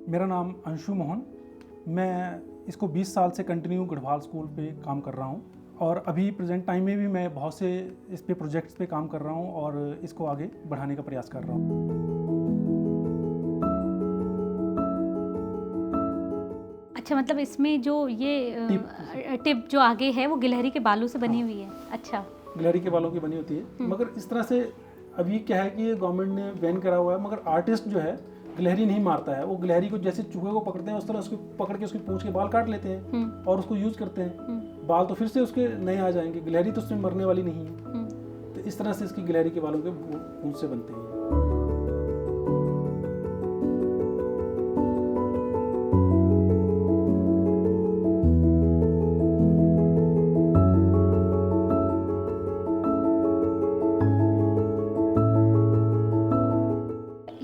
मेरा नाम अंशु मोहन। मैं इसको 20 साल से कंटिन्यू गढ़वाल स्कूल पे काम कर रहा हूँ और अभी प्रेजेंट टाइम में भी मैं बहुत से इस पे प्रोजेक्ट्स पे काम कर रहा हूँ और इसको आगे बढ़ाने का प्रयास कर रहा हूँ। अच्छा, मतलब इसमें जो ये टिप जो आगे है वो गिलहरी के बालों से बनी हुई है। अच्छा, गिलहरी के बालों की बनी होती है, मगर इस तरह से अभी क्या है कि ये गवर्नमेंट ने बैन करा हुआ है, मगर आर्टिस्ट जो है गिलहरी नहीं मारता है। वो गिलहरी को जैसे चूहे को पकड़ते हैं उस तरह उसको पकड़ के उसकी पूंछ के बाल काट लेते हैं और उसको यूज करते हैं। बाल तो फिर से उसके नए आ जाएंगे, गिलहरी तो उसमें मरने वाली नहीं है। तो इस तरह से इसकी गिलहरी के बालों के पूंछ से बनते हैं।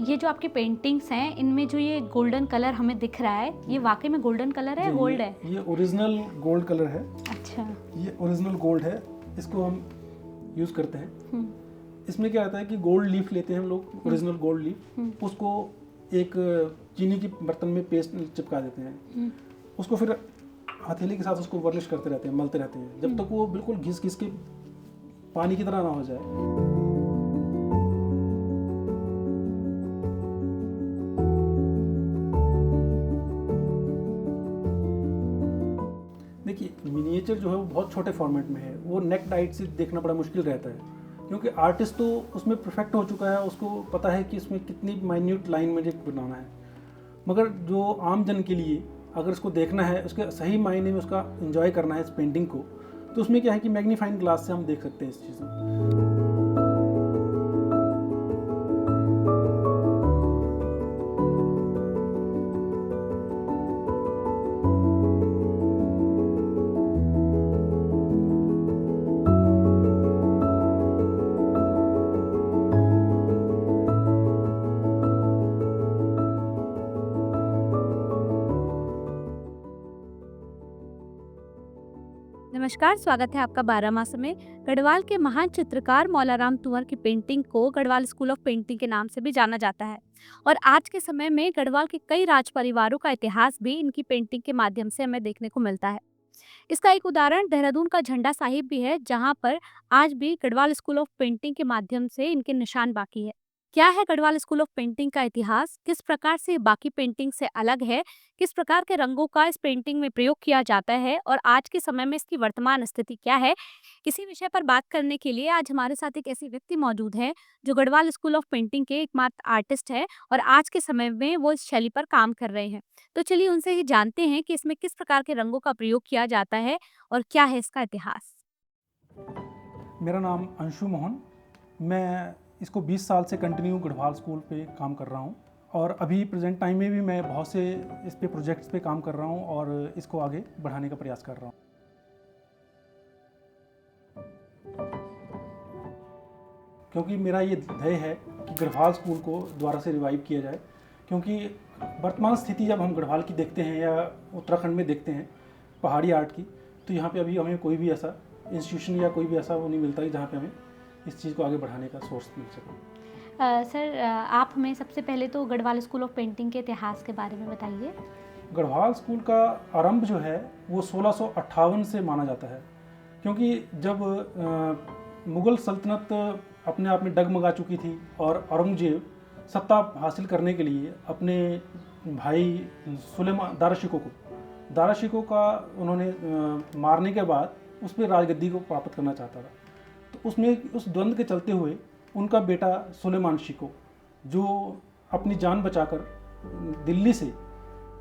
ये जो आपकी पेंटिंग्स हैं इनमें जो ये गोल्डन कलर हमें दिख रहा है, ये वाकई में गोल्डन कलर है, गोल्ड है? ये ओरिजिनल गोल्ड कलर है। अच्छा, ये ओरिजिनल गोल्ड है, इसको हम यूज करते हैं। इसमें क्या आता है कि गोल्ड लीफ लेते हैं हम लोग, ओरिजिनल गोल्ड लीफ, उसको एक चीनी की बर्तन में पेस्ट चिपका देते हैं। उसको फिर हथेली के साथ उसको वर्निश करते रहते हैं, मलते रहते हैं जब तक वो बिल्कुल घिस घिस के पानी की तरह ना हो जाए। देखिए, मिनिएचर जो है वो बहुत छोटे फॉर्मेट में है, वो नेक डाइट से देखना बड़ा मुश्किल रहता है, क्योंकि आर्टिस्ट तो उसमें परफेक्ट हो चुका है, उसको पता है कि इसमें कितनी माइन्यूट लाइन मुझे बनाना है। मगर जो आम जन के लिए अगर इसको देखना है, उसके सही मायने में उसका एंजॉय करना है इस पेंटिंग को, तो उसमें क्या है कि मैग्नीफाइंग ग्लास से हम देख सकते हैं इस चीज़ को। नमस्कार, स्वागत है आपका बारामासा में। गढ़वाल के महान चित्रकार मौलाराम तुंवर की पेंटिंग को गढ़वाल स्कूल ऑफ पेंटिंग के नाम से भी जाना जाता है और आज के समय में गढ़वाल के कई राज परिवारों का इतिहास भी इनकी पेंटिंग के माध्यम से हमें देखने को मिलता है। इसका एक उदाहरण देहरादून का झंडा साहिब भी है, जहां पर आज भी गढ़वाल स्कूल ऑफ पेंटिंग के माध्यम से इनके निशान बाकी है। क्या है गढ़वाल स्कूल ऑफ पेंटिंग का इतिहास, किस प्रकार से बाकी पेंटिंग से अलग है, किस प्रकार के रंगों का इस पेंटिंग में प्रयोग किया जाता है और आज के समय में इसकी वर्तमान स्थिति क्या है, इसी विषय पर बात करने के लिए आज हमारे साथ एक ऐसी व्यक्ति मौजूद है जो गढ़वाल स्कूल ऑफ पेंटिंग के एकमात्र आर्टिस्ट है और आज के समय में वो इस शैली पर काम कर रहे हैं। तो चलिए उनसे ही जानते हैं कि इसमें किस प्रकार के रंगों का प्रयोग किया जाता है और क्या है इसका इतिहास। मेरा नाम अंशु मोहन। मैं इसको 20 साल से कंटिन्यू गढ़वाल स्कूल पे काम कर रहा हूँ और अभी प्रेजेंट टाइम में भी मैं बहुत से इस पे प्रोजेक्ट्स पे काम कर रहा हूँ और इसको आगे बढ़ाने का प्रयास कर रहा हूँ। क्योंकि मेरा ये ध्येय है कि गढ़वाल स्कूल को दोबारा से रिवाइव किया जाए, क्योंकि वर्तमान स्थिति जब हम गढ़वाल की देखते हैं या उत्तराखंड में देखते हैं पहाड़ी आर्ट की, तो यहाँ पे अभी हमें कोई भी ऐसा इंस्टीट्यूशन या कोई भी ऐसा वो नहीं मिलता है जहाँ पे हमें इस चीज़ को आगे बढ़ाने का सोर्स मिल सके। सर, आप हमें सबसे पहले तो गढ़वाल स्कूल ऑफ पेंटिंग के इतिहास के बारे में बताइए। गढ़वाल स्कूल का आरंभ जो है वो 1658 से माना जाता है, क्योंकि जब मुग़ल सल्तनत अपने आप में डगमगा चुकी थी और औरंगजेब सत्ता हासिल करने के लिए अपने भाई सुलेमान दारा शिकोह का उन्होंने मारने के बाद उस पर राजगद्दी को प्राप्त करना चाहता था। तो उसमें उस द्वंद्व के चलते हुए उनका बेटा सुलेमान शिकोह, जो अपनी जान बचाकर दिल्ली से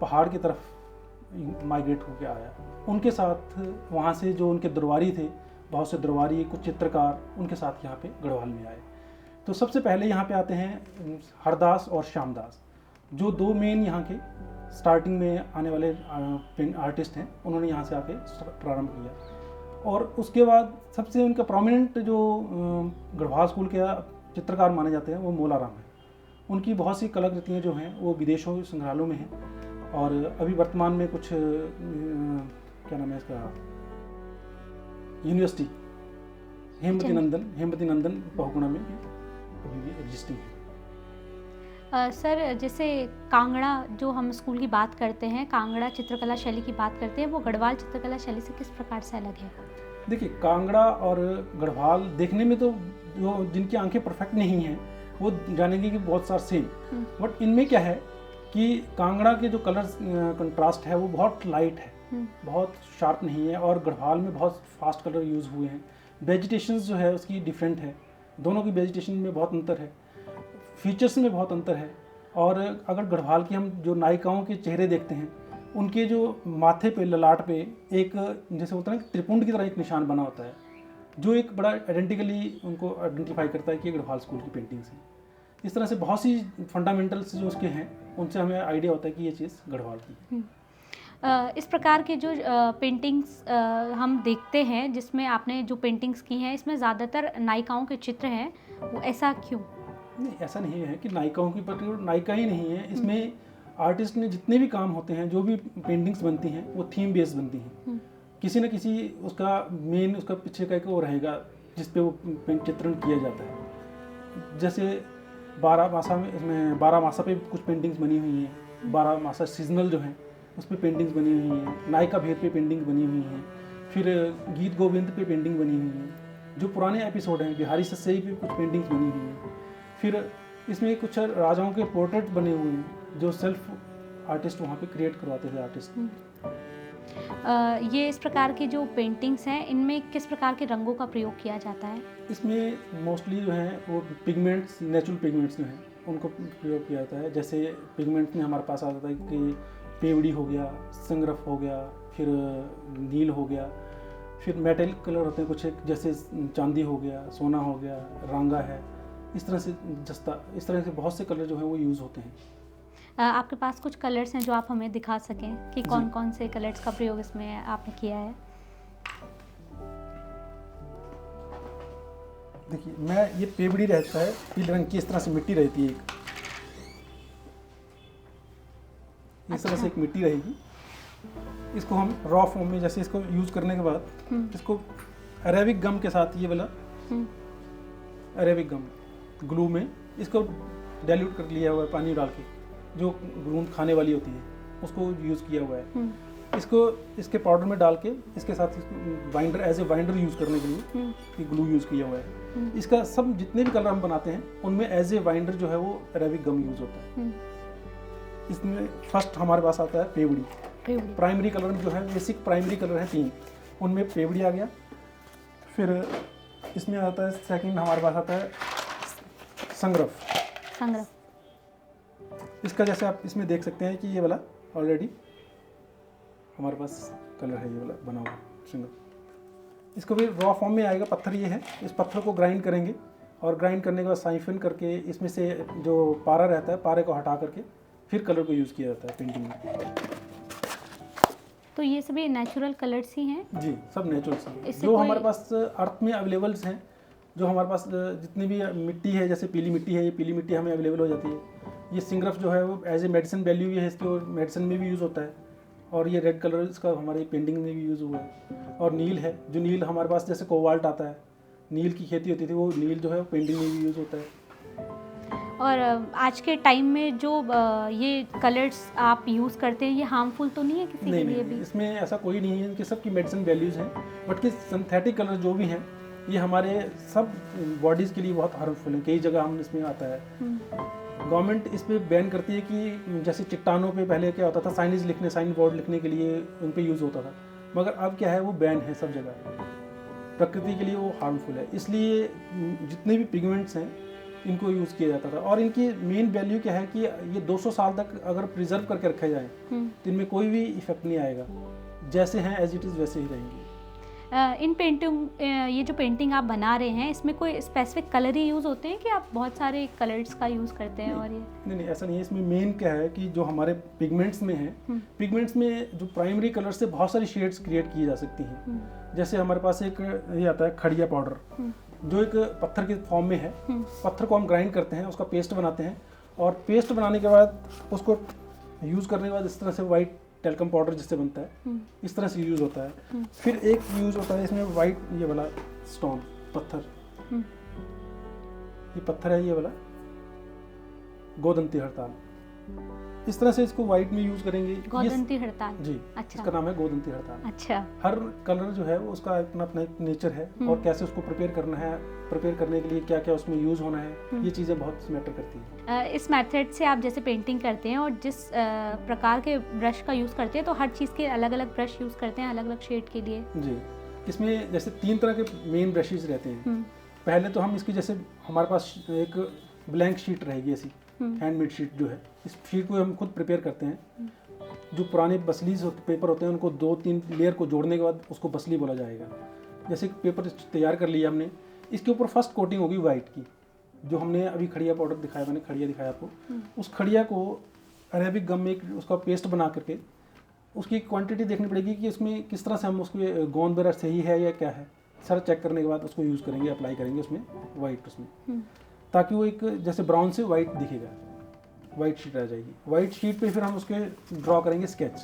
पहाड़ की तरफ माइग्रेट होकर आया, उनके साथ वहाँ से जो उनके दरबारी थे, बहुत से दरबारी, कुछ चित्रकार उनके साथ यहाँ पे गढ़वाल में आए। तो सबसे पहले यहाँ पे आते हैं हरदास और श्यामदास, जो दो मेन यहाँ के स्टार्टिंग में आने वाले आर्टिस्ट हैं। उन्होंने यहाँ से आके प्रारंभ किया और उसके बाद सबसे उनका प्रोमिनेंट जो गढ़वाल स्कूल के चित्रकार माने जाते हैं वो मौलाराम हैं। उनकी बहुत सी कलाकृतियाँ जो हैं वो विदेशों संग्रहालयों में हैं और अभी वर्तमान में कुछ क्या नाम है इसका, यूनिवर्सिटी हेमवती नंदन बहुगुणा में अभी भी एग्जिस्टिंग है। सर जैसे कांगड़ा जो हम स्कूल की बात करते हैं, कांगड़ा चित्रकला शैली की बात करते हैं, वो गढ़वाल चित्रकला शैली से किस प्रकार से अलग है? देखिए, कांगड़ा और गढ़वाल देखने में तो जो जिनकी आंखें परफेक्ट नहीं हैं वो जानेंगे कि बहुत सारा सेम, बट इनमें क्या है कि कांगड़ा के जो कलर कंट्रास्ट है वो बहुत लाइट है, बहुत शार्प नहीं है, और गढ़वाल में बहुत फास्ट कलर यूज़ हुए हैं। वेजिटेशंस जो है उसकी डिफरेंट है, दोनों की वेजिटेशन में बहुत अंतर है, फीचर्स में बहुत अंतर है। और अगर गढ़वाल की हम जो नायिकाओं के चेहरे देखते हैं, उनके जो माथे पे, ललाट पे एक जैसे होता है ना त्रिपुंड की तरह एक निशान बना होता है, जो एक बड़ा आइडेंटिकली उनको आइडेंटिफाई करता है कि ये गढ़वाल स्कूल की पेंटिंग्स हैं। इस तरह से बहुत सी फंडामेंटल्स जो उसके हैं उनसे हमें आइडिया होता है कि ये चीज़ गढ़वाल की है। इस प्रकार के जो पेंटिंग्स हम देखते हैं, जिसमें आपने जो पेंटिंग्स की हैं, इसमें ज़्यादातर नायिकाओं के चित्र हैं, वो ऐसा क्यों? नहीं, ऐसा नहीं है कि नायिकाओं की पर्टिकुलर नायिका ही नहीं है, इसमें आर्टिस्ट ने जितने भी काम होते हैं, जो भी पेंटिंग्स बनती हैं वो थीम बेस्ड बनती हैं। किसी न किसी उसका मेन उसका पीछे का एक वो रहेगा जिस पे वो चित्रण किया जाता है। जैसे 12 मासा में, इसमें 12 मासा पे कुछ पेंटिंग्स बनी हुई हैं, 12 मासा सीजनल जो हैं उस पर पेंटिंग्स बनी हुई हैं, नायिका भेद पे पेंटिंग्स बनी हुई हैं, फिर गीत गोविंद पे पेंटिंग बनी हुई हैं, जो पुराने एपिसोड हैं बिहारी सस्सई पे कुछ पेंटिंग्स बनी हुई हैं, फिर इसमें कुछ राजाओं के पोर्ट्रेट बने हुए हैं जो सेल्फ आर्टिस्ट वहाँ पे क्रिएट करवाते थे आर्टिस्ट। ये इस प्रकार की जो पेंटिंग्स हैं, इनमें किस प्रकार के रंगों का प्रयोग किया जाता है? इसमें मोस्टली जो है वो पिगमेंट्स, नेचुरल पिगमेंट्स जो हैं उनको प्रयोग किया जाता है। जैसे पिगमेंट्स में हमारे पास आता है कि पेवड़ी हो गया, संगरफ हो गया, फिर नील हो गया, फिर मेटल कलर होते हैं कुछ एक, जैसे चांदी हो गया, सोना हो गया, रांगा है, इस तरह से जस्ता, इस तरह से बहुत से कलर जो हैं वो यूज़ होते हैं। आपके पास कुछ कलर्स हैं जो आप हमें दिखा सकें कि कौन कौन से कलर्स का प्रयोग इसमें आपने किया है? देखिए, मैं ये पेवड़ी रहता है पीले रंग की, इस तरह से मिट्टी रहती है एक, इस तरह से एक मिट्टी रहेगी। इसको हम रॉ फॉर्म में, जैसे इसको यूज़ करने के बाद इसको अरेबिक गम के साथ, ये वाला अरेबिक गम ग्लू में इसको डाइल्यूट कर लिया हुआ है, पानी डाल के, जो गूंद खाने वाली होती है उसको यूज़ किया हुआ है। इसको इसके पाउडर में डाल के इसके साथ binder, as a binder use करने के लिए ये ग्लू यूज़ किया हुआ है। इसका सब जितने भी कलर हम बनाते हैं उनमें एज ए बाइंडर जो है वो अरेबिक गम यूज़ होता है। इसमें फर्स्ट हमारे पास आता है पेवड़ी। प्राइमरी कलर जो है, बेसिक प्राइमरी कलर है 3, उनमें पेवड़ी आ गया। फिर इसमें आता है सेकंड, हमारे पास आता है संगरफ। इसका जैसे आप इसमें देख सकते हैं कि ये वाला ऑलरेडी हमारे पास कलर है, ये वाला बना हुआ संगरफ। इसको भी रॉ फॉर्म में आएगा, पत्थर ये है, इस पत्थर को ग्राइंड करेंगे और ग्राइंड करने के बाद साइफन करके इसमें से जो पारा रहता है, पारे को हटा करके फिर कलर को यूज़ किया जाता है पेंटिंग में। तो ये सभी नेचुरल कलर्स ही हैं? जी, सब नेचुरल हैं जो हमारे पास अर्थ में अवेलेबल्स हैं। जो हमारे पास जितनी भी मिट्टी है, जैसे पीली मिट्टी है, ये पीली मिट्टी हमें अवेलेबल हो जाती है। ये सिंगरफ जो है वो एज ए मेडिसिन वैल्यू है, इसको मेडिसिन में भी यूज़ होता है। और ये रेड कलर इसका हमारी पेंटिंग में भी यूज़ हुआ है। और नील है, जो नील हमारे पास जैसे कोबाल्ट आता है, नील की खेती होती थी, वो नील जो है पेंटिंग में भी यूज़ होता है। और आज के टाइम में जो ये कलर्स आप यूज़ करते हैं, ये हार्मफुल तो नहीं है किसी के लिए भी? इसमें ऐसा कोई नहीं है, इनके सब की मेडिसिन वैल्यूज़ हैं, बट कि सिंथेटिक कलर जो भी हैं ये हमारे सब बॉडीज़ के लिए बहुत हार्मफुल हैं। कई जगह हम इसमें आता है, गवर्नमेंट इस पर बैन करती है कि जैसे चट्टानों पे पहले क्या होता था, साइनेज लिखने, साइन बोर्ड लिखने के लिए उन पर यूज़ होता था, मगर अब क्या है वो बैन है सब जगह, प्रकृति के लिए वो हार्मफुल है। इसलिए जितने भी पिगमेंट्स हैं इनको यूज़ किया जाता था। और इनकी मेन वैल्यू क्या है कि ये 200 साल तक अगर प्रिजर्व करके रखे जाएँ तो इनमें कोई भी इफेक्ट नहीं आएगा, जैसे हैं एज इट इज़ वैसे ही रहेंगे। इन पेंटिंग, ये जो पेंटिंग आप बना रहे हैं, इसमें कोई स्पेसिफिक कलर ही यूज़ होते हैं कि आप बहुत सारे कलर्स का यूज़ करते हैं? और ये नहीं, ऐसा नहीं है। इसमें मेन क्या है कि जो हमारे पिगमेंट्स में है, पिगमेंट्स में जो प्राइमरी कलर से बहुत सारी शेड्स क्रिएट की जा सकती हैं। जैसे हमारे पास एक ये आता है खड़िया पाउडर, जो एक पत्थर के फॉर्म में है। पत्थर को हम ग्राइंड करते हैं, उसका पेस्ट बनाते हैं, और पेस्ट बनाने के बाद उसको यूज़ करने के बाद इस तरह से वाइट टेल्कम पाउडर जिससे बनता है, इस तरह से यूज़ होता है। फिर एक यूज़ होता है इसमें वाइट, ये वाला स्टोन पत्थर, ये पत्थर है ये वाला, गोदंती हड़ताल। इस तरह से इसको वाइट में यूज करेंगे। गोदंती हड़ताल। जी, अच्छा। इसका नाम है गोदंती हड़ताल। अच्छा। हर कलर जो है वो उसका अपना अपना एक नेचर है और कैसे उसको प्रिपेयर करना है, प्रिपेयर करने के लिए क्या क्या उसमें यूज होना है, ये चीज़ें बहुत मैटर करती हैं। इस मेथड से आप जैसे पेंटिंग करते हैं और जिस प्रकार के ब्रश का यूज़ करते हैं, तो हर चीज़ के अलग अलग ब्रश यूज़ करते हैं अलग अलग शेड के लिए। जी, इसमें जैसे 3 तरह के मेन ब्रशेज रहते हैं। पहले तो हम इसकी जैसे हमारे पास एक ब्लैंक शीट रहेगी ऐसी, हैंडमेड शीट जो है, इस शीट को हम खुद प्रिपेयर करते हैं। जो पुराने बसलीज पेपर होते हैं उनको 2-3 लेयर को जोड़ने के बाद उसको बसली बोला जाएगा। जैसे पेपर तैयार कर लिया हमने, इसके ऊपर फर्स्ट कोटिंग होगी वाइट की, जो हमने अभी खड़िया पाउडर दिखाया, मैंने खड़िया दिखाया आपको। उस खड़िया को अरेबिक गम में उसका पेस्ट बना करके उसकी क्वांटिटी देखनी पड़ेगी कि इसमें किस तरह से हम उसको गोंद वगैरह सही है या क्या है, सारा चेक करने के बाद उसको यूज़ करेंगे, अप्लाई करेंगे उसमें वाइट, उसमें ताकि वो एक जैसे ब्राउन से वाइट दिखेगा, वाइट शीट आ जाएगी। वाइट शीट पे फिर हम उसके ड्रॉ करेंगे स्केच।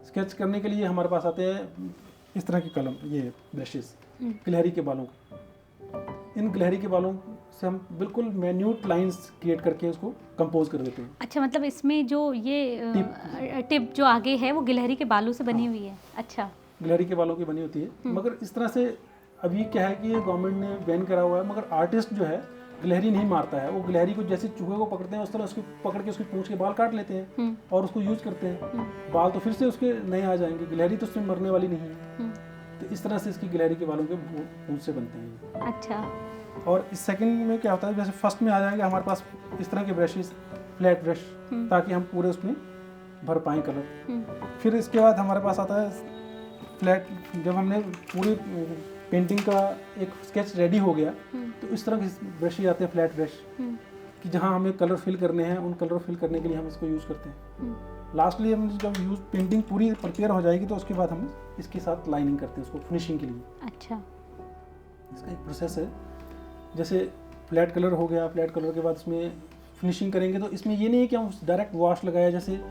स्केच करने के लिए हमारे पास आते हैं इस तरह के कलम, ये ब्रशेस, गिलहरी के बालों के। इन गिलहरी के बालों से हम बिल्कुल मैन्यूट लाइंस क्रिएट करके उसको कंपोज कर देते हैं। अच्छा, मतलब इसमें जो ये टिप जो आगे है वो गिलहरी के बालों से बनी हुई है। अच्छा, गिलहरी के बालों की बनी होती है। मगर इस तरह से अभी क्या है कि ये गवर्नमेंट ने बैन करा हुआ है, मगर आर्टिस्ट जो है गिलहरी नहीं मारता है। वो गिलहरी को जैसे चूहे को पकड़ते हैं उस तरह उसको पकड़ के उसकी पूंछ के बाल काट लेते हैं और उसको यूज करते हैं। बाल तो फिर से उसके नए आ जाएंगे, गिलहरी तो उसमें मरने वाली नहीं है। तो इस तरह से इसकी गिलहरी के बालों के पूंछ से बनते हैं। अच्छा। और इस सेकंड में क्या होता है, जैसे फर्स्ट में आ जाएगा हमारे पास इस तरह के ब्रशेस, फ्लैट ब्रश, ताकि हम पूरे उसमें भर पाएँ कलर। फिर इसके बाद हमारे पास आता है फ्लैट। जब हमने पूरी पेंटिंग का एक स्केच रेडी हो गया तो इस तरह के ब्रश आते हैं, फ्लैट ब्रश, कि जहाँ हमें कलर फिल करने हैं, उन कलर फिल करने के लिए हम इसको यूज़ करते हैं। लास्टली हम जब पेंटिंग पूरी प्रिपेयर हो जाएगी तो उसके बाद हम इसके साथ लाइनिंग करते हैं उसको फिनिशिंग के लिए। अच्छा। इसका एक प्रोसेस है। जैसे फ्लैट कलर हो गया, फ्लैट कलर के बाद इसमें फिनिशिंग करेंगे तो इसमें ये नहीं है कि हम डायरेक्ट वॉश लगाया, जैसे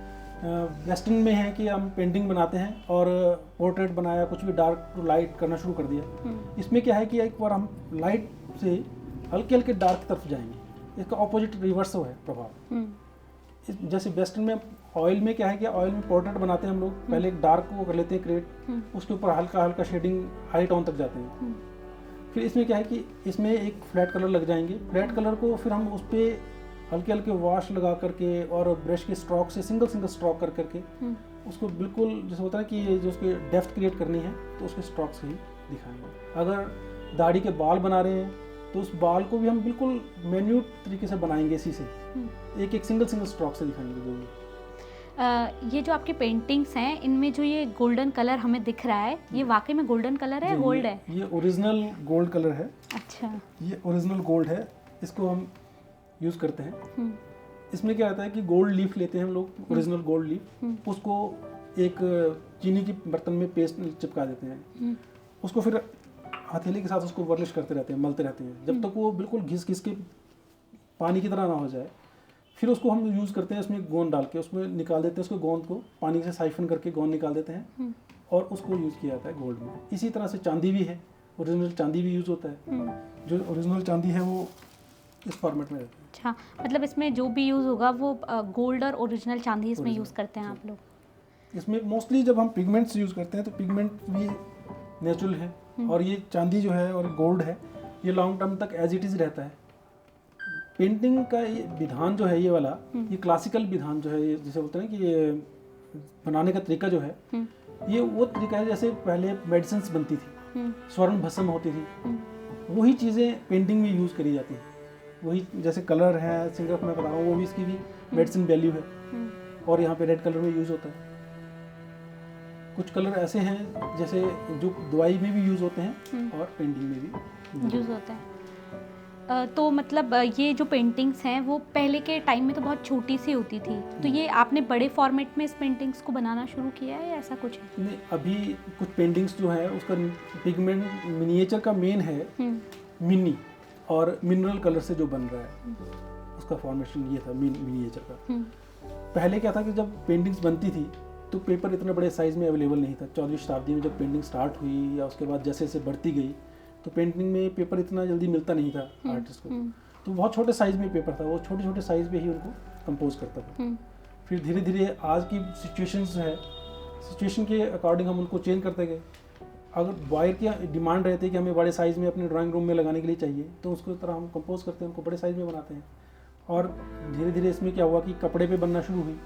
वेस्टर्न में है कि हम पेंटिंग बनाते हैं और पोर्ट्रेट बनाया, कुछ भी डार्क टू लाइट करना शुरू कर दिया। इसमें क्या है कि एक बार हम लाइट से हल्के हल्के डार्क की तरफ जाएंगे, इसका ऑपोजिट रिवर्स है प्रभाव। जैसे वेस्टर्न में ऑयल में क्या है कि ऑयल में पोर्ट्रेट बनाते हैं हम लोग, पहले एक डार्क को कर लेते हैं क्रिएट, उसके ऊपर हल्का हल्का शेडिंग हाई टोन तक जाते हैं। फिर इसमें क्या है कि इसमें एक फ्लैट कलर लग जाएंगे, फ्लैट कलर को फिर हम उस पर हल्के हल्के वॉश लगा करके और ब्रश के स्ट्रोक से सिंगल स्ट्रोक कर करके उसको बिल्कुल जैसे होता है कि जो उसके डेप्थ क्रिएट करनी है तो उसके स्ट्रोक से ही दिखाएंगे। अगर दाढ़ी के बाल बना रहे हैं तो उस बाल को भी हम बिल्कुल मैन्यूट तरीके से बनाएंगे, इसी से एक एक सिंगल स्ट्रोक से दिखाएंगे। जो ये जो आपकी पेंटिंग्स हैं, इनमें जो ये गोल्डन कलर हमें दिख रहा है, ये वाकई में गोल्डन कलर है, गोल्ड है? ये ओरिजिनल गोल्ड कलर है। अच्छा। ये ओरिजिनल गोल्ड है, इसको हम यूज़ करते हैं। इसमें क्या रहता है कि गोल्ड लीफ लेते हैं हम लोग, ओरिजिनल गोल्ड लीफ, उसको एक चीनी की बर्तन में पेस्ट चिपका देते हैं, उसको फिर हथेली के साथ उसको वर्निश करते रहते हैं, मलते रहते हैं जब तक वो बिल्कुल घिस घिस के पानी की तरह ना हो जाए। फिर उसको हम यूज़ करते हैं, उसमें गोंद डाल के उसमें निकाल देते हैं, उसको गोंद को पानी से साइफन करके गोंद निकाल देते हैं और उसको यूज़ किया जाता है गोल्ड में। इसी तरह से चांदी भी है, ओरिजिनल चांदी भी यूज़ होता है। जो ओरिजिनल चांदी है वो इस फॉर्मेट में रहता है। अच्छा, मतलब इसमें जो भी यूज़ होगा वो गोल्ड और ओरिजिनल चांदी इसमें यूज़ करते हैं आप लोग? इसमें मोस्टली जब हम पिगमेंट्स यूज़ करते हैं तो पिगमेंट भी नेचुरल है और ये चांदी जो है और गोल्ड है ये लॉन्ग टर्म तक एज इट इज़ रहता है। पेंटिंग का ये विधान जो है ये वाला, ये क्लासिकल विधान जो है, ये जैसे बोलते हैं कि ये बनाने का तरीका जो है ये वो तरीका है जैसे पहले मेडिसिन्स बनती थी, स्वर्ण भस्म होती थी, वही चीज़ें पेंटिंग में यूज़ करी जाती हैं। वही जैसे कलर है, सिंगफ मैं बता रहा हूँ, वो भी इसकी भी मेडिसिन वैल्यू है और यहाँ पे रेड कलर में यूज़ होता है। कुछ कलर ऐसे हैं जैसे जो दवाई में भी यूज़ होते हैं और पेंटिंग में भी यूज़ होता है। तो मतलब ये जो पेंटिंग्स हैं वो पहले के टाइम में तो बहुत छोटी सी होती थी, तो ये आपने बड़े फॉर्मेट में इस पेंटिंग्स को बनाना शुरू किया है या ऐसा कुछ है? नहीं, अभी कुछ पेंटिंग्स जो है उसका पिगमेंट मिनिएचर का मेन है मिनी और मिनरल कलर से जो बन रहा है उसका फॉर्मेशन ये था मिनिएचर का। पहले क्या था कि जब पेंटिंग्स बनती थी तो पेपर इतने बड़े साइज़ में अवेलेबल नहीं था। 14वीं शताब्दी में जब पेंटिंग स्टार्ट हुई या उसके बाद जैसे जैसे बढ़ती गई तो पेंटिंग में पेपर इतना जल्दी मिलता नहीं था आर्टिस्ट को, तो बहुत छोटे साइज़ में पेपर था, वो छोटे छोटे साइज़ में ही उनको कंपोज करता था। फिर धीरे धीरे आज की सिचुएशंस है, सिचुएशन के अकॉर्डिंग हम उनको चेंज करते गए। अगर वायर की डिमांड रहती है कि हमें बड़े साइज़ में अपने ड्राइंग रूम में लगाने के लिए चाहिए, तो उसको तरह हम कंपोज करते हैं, उनको बड़े साइज़ में बनाते हैं। और धीरे धीरे इसमें क्या हुआ कि कपड़े पे बनना शुरू हुई,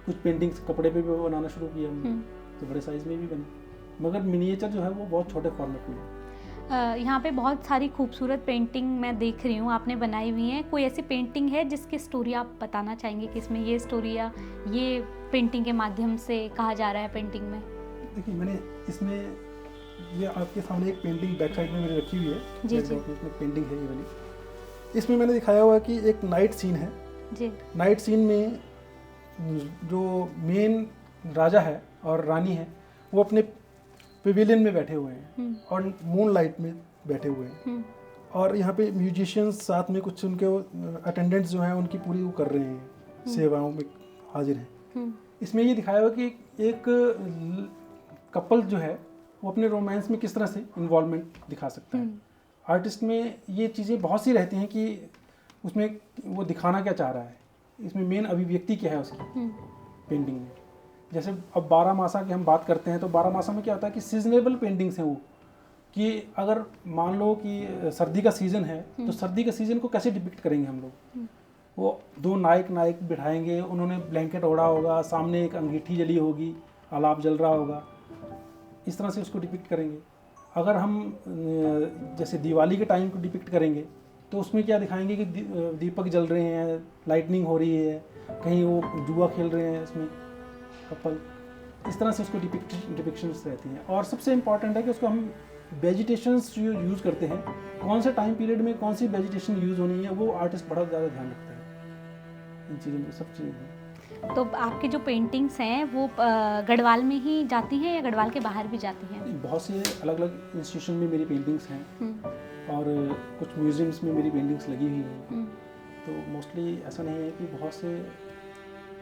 कुछ पेंटिंग्स कपड़े पे भी बनाना शुरू किया हमने, तो बड़े साइज़ में भी बने। मगर मिनिएचर जो है वो बहुत छोटे फॉर्मेट में है। यहाँ पे बहुत सारी खूबसूरत पेंटिंग मैं देख रही हूँ आपने बनाई हुई हैं। कोई ऐसी पेंटिंग है जिसकी स्टोरी आप बताना चाहेंगे कि इसमें ये स्टोरी या ये पेंटिंग के माध्यम से कहा जा रहा है पेंटिंग में? देखिए, मैंने इसमें ये आपके सामने एक पेंटिंग बैक साइड में मेरी रखी हुई है, जी। इसमें पेंटिंग है ये वाली। इसमें मैंने दिखाया हुआ कि एक नाइट सीन है जी। नाइट सीन में जो मेन राजा है और रानी है वो अपने पेविलियन में बैठे हुए हैं और मून लाइट में बैठे हुए हैं, और यहाँ पे म्यूजिशियंस साथ में कुछ उनके अटेंडेंट्स जो हैं उनकी पूरी वो कर रहे हैं, सेवाओं में हाजिर हैं। इसमें ये दिखाया हुआ कि एक कपल जो है वो अपने रोमांस में किस तरह से इन्वॉल्वमेंट दिखा सकता है। आर्टिस्ट में ये चीज़ें बहुत सी रहती हैं कि उसमें वो दिखाना क्या चाह रहा है, इसमें मेन अभिव्यक्ति क्या है उसकी पेंटिंग में। जैसे अब 12 मासा की हम बात करते हैं तो 12 मासा में क्या होता है कि सीजनेबल पेंटिंग्स हैं वो, कि अगर मान लो कि सर्दी का सीज़न है तो सर्दी का सीज़न को कैसे डिपिक्ट करेंगे हम लोग। वो दो नायक बिठाएंगे, उन्होंने ब्लैंकेट ओढ़ा होगा, सामने एक अंगीठी जली होगी, अलाप जल रहा होगा, इस तरह से उसको डिपिक्ट करेंगे। अगर हम जैसे दिवाली के टाइम को डिपिक्ट करेंगे तो उसमें क्या दिखाएंगे कि दीपक जल रहे हैं, लाइटनिंग हो रही है, कहीं वो जुआ खेल रहे हैं इसमें कपल, इस तरह से उसको डिपिक्शंस रहती हैं। और सबसे इम्पॉर्टेंट है कि उसको हम वेजिटेशंस जो यूज़ करते हैं, कौन से टाइम पीरियड में कौन सी वेजिटेशन यूज़ होनी है, वो आर्टिस्ट बड़ा ज़्यादा ध्यान रखता है इन चीज़ों में, सब चीज़ें हैं। तो आपकी जो पेंटिंग्स हैं वो गढ़वाल में ही जाती हैं या गढ़वाल के बाहर भी जाती हैं? बहुत से अलग अलग इंस्टीट्यूशन में मेरी पेंटिंग्स हैं और कुछ म्यूजियम्स में मेरी पेंटिंग्स लगी हुई हैं। तो मोस्टली ऐसा नहीं है कि बहुत से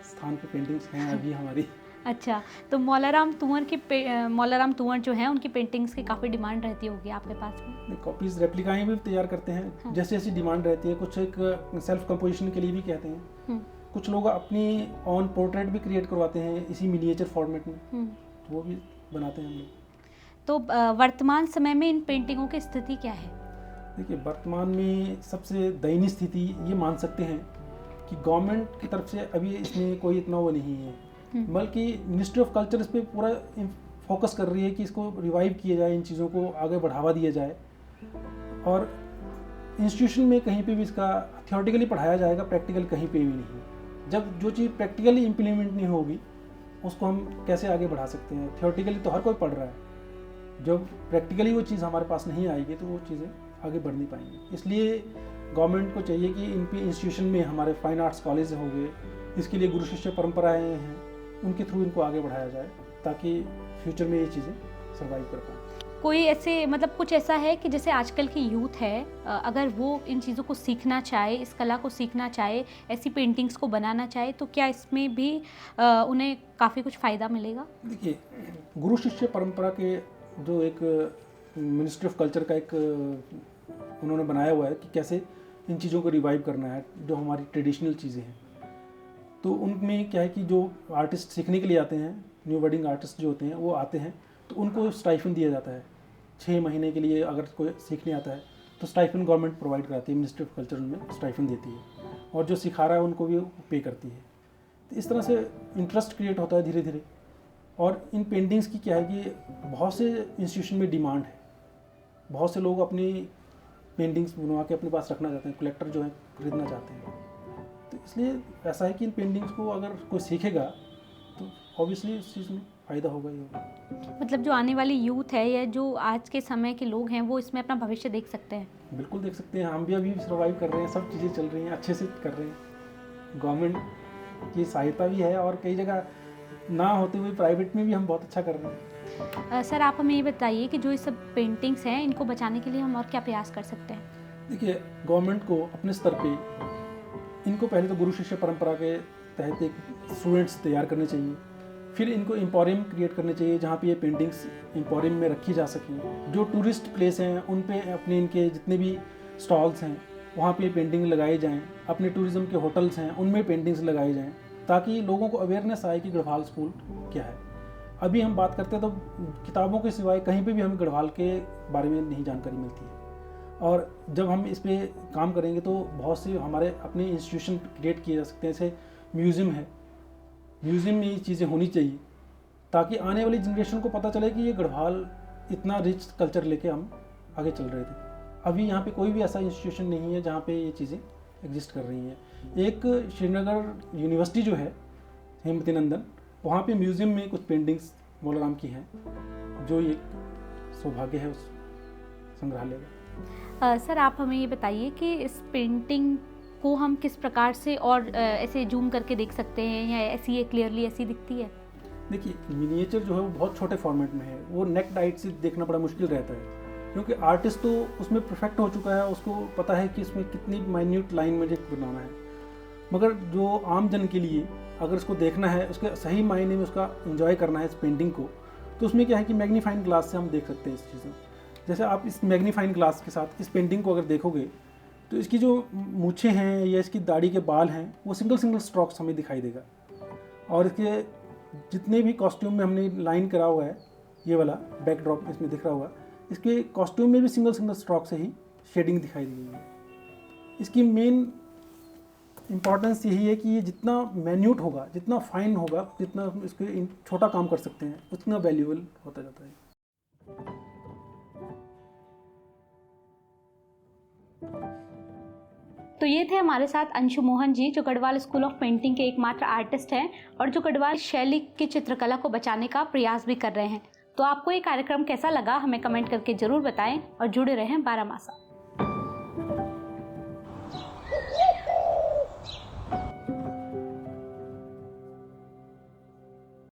स्थान पे पेंटिंग्स हैं अभी हमारी। अच्छा, तो मौलाराम तुंवर जो हैं उनकी पेंटिंग्स की काफ़ी डिमांड रहती होगी आपके पास में? कॉपीज़ रेप्लिकाएँ भी तैयार करते हैं। हाँ। जैसे जैसी डिमांड रहती है, कुछ एक सेल्फ कंपोजिशन के लिए भी कहते हैं, कुछ लोग अपनी ऑन पोर्ट्रेट भी क्रिएट करवाते हैं इसी मिनिएचर फॉर्मेट में, तो वो भी बनाते हैं हम लोग। तो वर्तमान समय में इन पेंटिंगों की स्थिति क्या है? देखिए, वर्तमान में सबसे दयनीय स्थिति ये मान सकते हैं कि गवर्नमेंट की तरफ से अभी इसमें कोई इतना वो नहीं है, बल्कि मिनिस्ट्री ऑफ कल्चर इस पर पूरा फोकस कर रही है कि इसको रिवाइव किया जाए, इन चीज़ों को आगे बढ़ावा दिया जाए, और इंस्टीट्यूशन में कहीं पे भी इसका थियोरेटिकली पढ़ाया जाएगा, प्रैक्टिकल कहीं पे भी नहीं। जब जो चीज़ प्रैक्टिकली इम्प्लीमेंट नहीं होगी उसको हम कैसे आगे बढ़ा सकते हैं। थियोरेटिकली तो हर कोई पढ़ रहा है, जब प्रैक्टिकली वो चीज़ हमारे पास नहीं आएगी तो वो चीज़ें आगे बढ़ नहीं पाएंगी। इसलिए गवर्नमेंट को चाहिए कि इन पे इंस्टीट्यूशन में हमारे फाइन आर्ट्स कॉलेज हो गए, इसके लिए गुरु शिष्य परंपराएं हैं, उनके थ्रू इनको आगे बढ़ाया जाए ताकि फ्यूचर में ये चीज़ें सर्वाइव कर पाएँ। कोई ऐसे मतलब कुछ ऐसा है कि जैसे आजकल की यूथ है, अगर वो इन चीज़ों को सीखना चाहे, इस कला को सीखना चाहे, ऐसी पेंटिंग्स को बनाना चाहे, तो क्या इसमें भी उन्हें काफ़ी कुछ फ़ायदा मिलेगा? देखिए, गुरु शिष्य परंपरा के जो एक मिनिस्ट्री ऑफ कल्चर का एक उन्होंने बनाया हुआ है कि कैसे इन चीज़ों को रिवाइव करना है, जो हमारी ट्रेडिशनल चीज़ें हैं। तो उनमें क्या है कि जो आर्टिस्ट सीखने के लिए आते हैं, न्यू वर्डिंग आर्टिस्ट जो होते हैं वो आते हैं, तो उनको स्टाइफन दिया जाता है 6 महीने के लिए। अगर कोई सीखने आता है तो स्टाइफन गवर्नमेंट प्रोवाइड कराती है, मिनिस्ट्री ऑफ कल्चर उनमें स्टाइफन देती है, और जो सिखा रहा है उनको भी पे करती है। तो इस तरह से इंटरेस्ट क्रिएट होता है धीरे धीरे। और इन पेंटिंग्स की क्या है कि बहुत से इंस्टीट्यूशन में डिमांड है, बहुत से लोग अपनी पेंटिंग्स बनवा के अपने पास रखना चाहते हैं, कलेक्टर जो है खरीदना चाहते हैं। तो इसलिए ऐसा है कि इन पेंटिंग्स को अगर कोई सीखेगा तो ऑब्वियसली इस चीज़ में फ़ायदा होगा ही होगा। मतलब जो आने वाली यूथ है या जो आज के समय के लोग हैं वो इसमें अपना भविष्य देख सकते हैं? बिल्कुल देख सकते हैं। हम भी अभी सर्वाइव कर रहे हैं, सब चीज़ें चल रही हैं, अच्छे से कर रहे हैं। गवर्नमेंट की सहायता भी है और कई जगह ना होते हुए प्राइवेट में भी हम बहुत अच्छा कर रहे हैं। सर, आप हमें ये बताइए कि जो ये सब पेंटिंग्स हैं इनको बचाने के लिए हम और क्या प्रयास कर सकते हैं? देखिए, गवर्नमेंट को अपने स्तर पे इनको पहले तो गुरु शिष्य परंपरा के तहत एक स्टूडेंट्स तैयार करने चाहिए, फिर इनको एम्पोरियम क्रिएट करने चाहिए जहाँ पे ये पेंटिंग्स एम्पोरियम में रखी जा सकें। जो टूरिस्ट प्लेस हैं उन पे अपने इनके जितने भी स्टॉल्स हैं वहाँ पे पेंटिंग लगाई जाएं, अपने टूरिज़्म के होटल्स हैं उनमें पेंटिंग्स लगाई जाएं, ताकि लोगों को अवेयरनेस आए कि गढ़वाल स्कूल क्या है। अभी हम बात करते हैं तो किताबों के सिवाय कहीं पे भी हमें गढ़वाल के बारे में नहीं जानकारी मिलती है, और जब हम इस पे काम करेंगे तो बहुत से हमारे अपने इंस्टीट्यूशन क्रिएट किए जा सकते हैं। जैसे म्यूज़ियम है, म्यूज़ियम में ये चीज़ें होनी चाहिए ताकि आने वाली जनरेशन को पता चले कि ये गढ़वाल इतना रिच कल्चर लेके हम आगे चल रहे थे। अभी यहाँ पे कोई भी ऐसा इंस्टीट्यूशन नहीं है जहाँ पे ये चीज़ें एग्जिस्ट कर रही हैं। एक श्रीनगर यूनिवर्सिटी जो है हेमवती नंदन, वहाँ पे म्यूज़ियम में कुछ पेंटिंग्स मौलाराम की हैं, जो एक सौभाग्य है उस संग्रहालय का। सर आप हमें ये बताइए कि इस पेंटिंग को हम किस प्रकार से और ऐसे जूम करके देख सकते हैं, या ऐसी क्लियरली ऐसी दिखती है? देखिए, मिनिएचर जो है वो बहुत छोटे फॉर्मेट में है, वो नेक्ड आइट से देखना बड़ा मुश्किल रहता है, क्योंकि आर्टिस्ट तो उसमें परफेक्ट हो चुका है, उसको पता है कि इसमें कितनी माइन्यूट लाइन मुझे बनाना है। मगर जो आम जन के लिए अगर इसको देखना है, उसके सही मायने में उसका एंजॉय करना है इस पेंटिंग को, तो उसमें क्या है कि मैग्नीफाइंग ग्लास से हम देख सकते हैं इस चीज़ें। जैसे आप इस मैग्नीफाइंग ग्लास के साथ इस पेंटिंग को अगर देखोगे तो इसकी जो मूछें हैं या इसकी दाढ़ी के बाल हैं वो सिंगल सिंगल स्ट्रोक्स हमें दिखाई देगा, और इसके जितने भी कॉस्ट्यूम में हमने लाइन करा हुआ है, ये वाला बैकड्रॉप इसमें दिख रहा होगा, इसके कॉस्ट्यूम में भी सिंगल सिंगल स्ट्रोक से ही शेडिंग दिखाई दी है। इसकी मेन इम्पॉर्टेंस यही है कि ये जितना मैन्यूट होगा, जितना फाइन होगा, जितना इसके छोटा काम कर सकते हैं, उतना वैल्यूएबल होता जाता है। तो ये थे हमारे साथ अंशु मोहन जी, जो गढ़वाल स्कूल ऑफ पेंटिंग के एकमात्र आर्टिस्ट हैं और जो गढ़वाल शैली की चित्रकला को बचाने का प्रयास भी कर रहे हैं। तो आपको ये कार्यक्रम कैसा लगा हमें कमेंट करके ज़रूर बताएं और जुड़े रहें बारामासा।